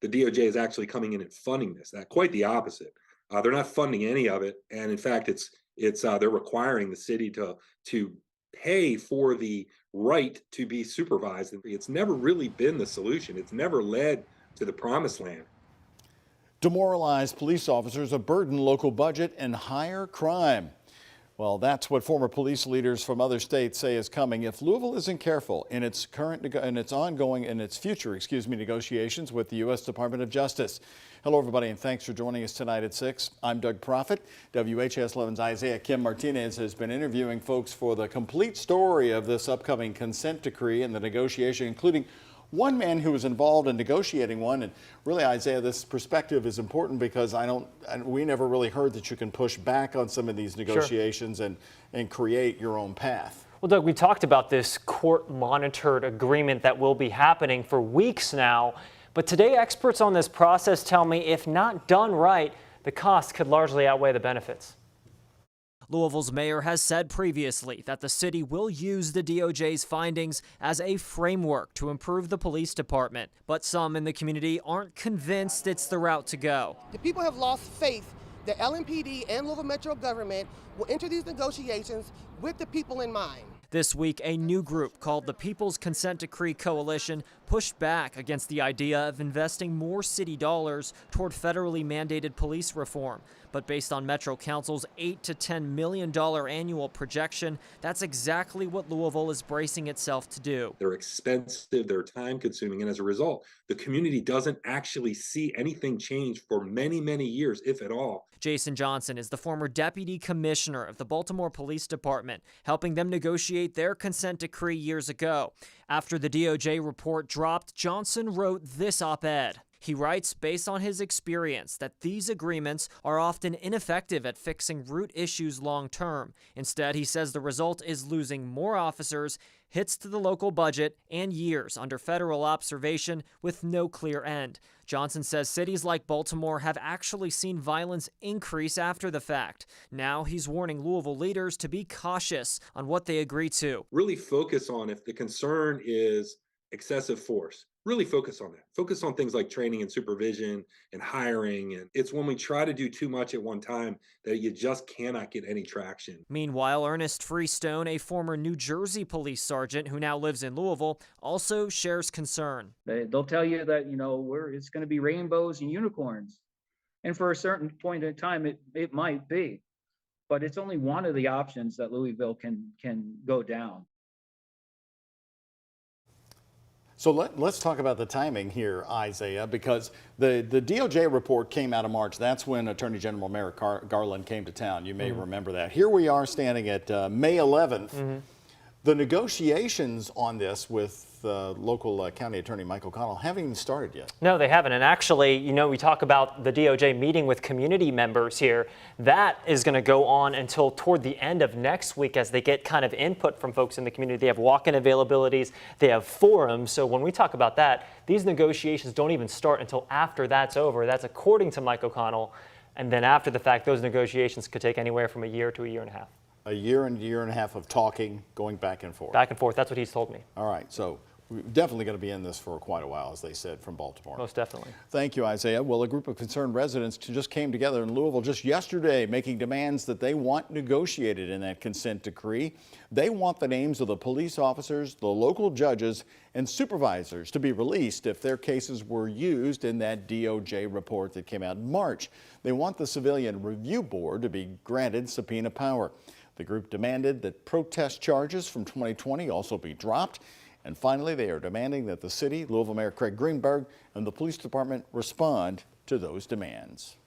the DOJ is actually coming in and funding this. That quite the opposite. They're not funding any of it, and in fact, it's they're requiring the city to pay for the right to be supervised. It's never really been the solution. It's never led to the promised land. Demoralized police officers, a burden local budget, and higher crime. Well, that's what former police leaders from other states say is coming if Louisville isn't careful in its future negotiations with the U.S. Department of Justice. Hello, everybody, and thanks for joining us tonight at 6. I'm Doug Proffitt. WHS 11's Isaiah Kim Martinez has been interviewing folks for the complete story of this upcoming consent decree and the negotiation, including one man who was involved in negotiating one. And really, Isaiah, this perspective is important because we never really heard that you can push back on some of these negotiations and create your own path. Well, Doug, we talked about this court-monitored agreement that will be happening for weeks now. But today, experts on this process tell me if not done right, the costs could largely outweigh the benefits. Louisville's mayor has said previously that the city will use the DOJ's findings as a framework to improve the police department. But some in the community aren't convinced it's the route to go. The people have lost faith that LMPD and Louisville Metro government will enter these negotiations with the people in mind. This week, a new group called the People's Consent Decree Coalition pushed back against the idea of investing more city dollars toward federally mandated police reform. But based on Metro Council's $8 to $10 million annual projection, that's exactly what Louisville is bracing itself to do. They're expensive, they're time consuming, and as a result, the community doesn't actually see anything change for many, many years, if at all. Jason Johnson is the former deputy commissioner of the Baltimore Police Department, helping them negotiate their consent decree years ago. After the DOJ report dropped, Johnson wrote this op-ed. He writes, based on his experience, that these agreements are often ineffective at fixing root issues long term. Instead, he says the result is losing more officers, hits to the local budget, and years under federal observation with no clear end. Johnson says cities like Baltimore have actually seen violence increase after the fact. Now he's warning Louisville leaders to be cautious on what they agree to. Really focus on if the concern is excessive force. Really focus on that. Focus on things like training and supervision and hiring. And it's when we try to do too much at one time that you just cannot get any traction. Meanwhile, Ernest Freestone, a former New Jersey police sergeant who now lives in Louisville, also shares concern. They'll tell you that, it's going to be rainbows and unicorns. And for a certain point in time, it might be. But it's only one of the options that Louisville can go down. So let's talk about the timing here, Isaiah, because the DOJ report came out in March. That's when Attorney General Merrick Garland came to town. You may remember that. Here we are standing at May 11th. The negotiations on this with local county attorney Mike O'Connell haven't even started yet. No, they haven't. And actually, we talk about the DOJ meeting with community members here. That is going to go on until toward the end of next week as they get kind of input from folks in the community. They have walk-in availabilities. They have forums. So when we talk about that, these negotiations don't even start until after that's over. That's according to Mike O'Connell. And then after the fact, those negotiations could take anywhere from a year to a year and a half. A year and a half of talking, going back and forth. Back and forth. That's what he's told me. All right. So we're definitely going to be in this for quite a while, as they said from Baltimore. Most definitely. Thank you, Isaiah. Well, a group of concerned residents just came together in Louisville just yesterday, making demands that they want negotiated in that consent decree. They want the names of the police officers, the local judges, and supervisors to be released if their cases were used in that DOJ report that came out in March. They want the Civilian Review Board to be granted subpoena power. The group demanded that protest charges from 2020 also be dropped. And finally, they are demanding that the city, Louisville Mayor Craig Greenberg, and the police department respond to those demands.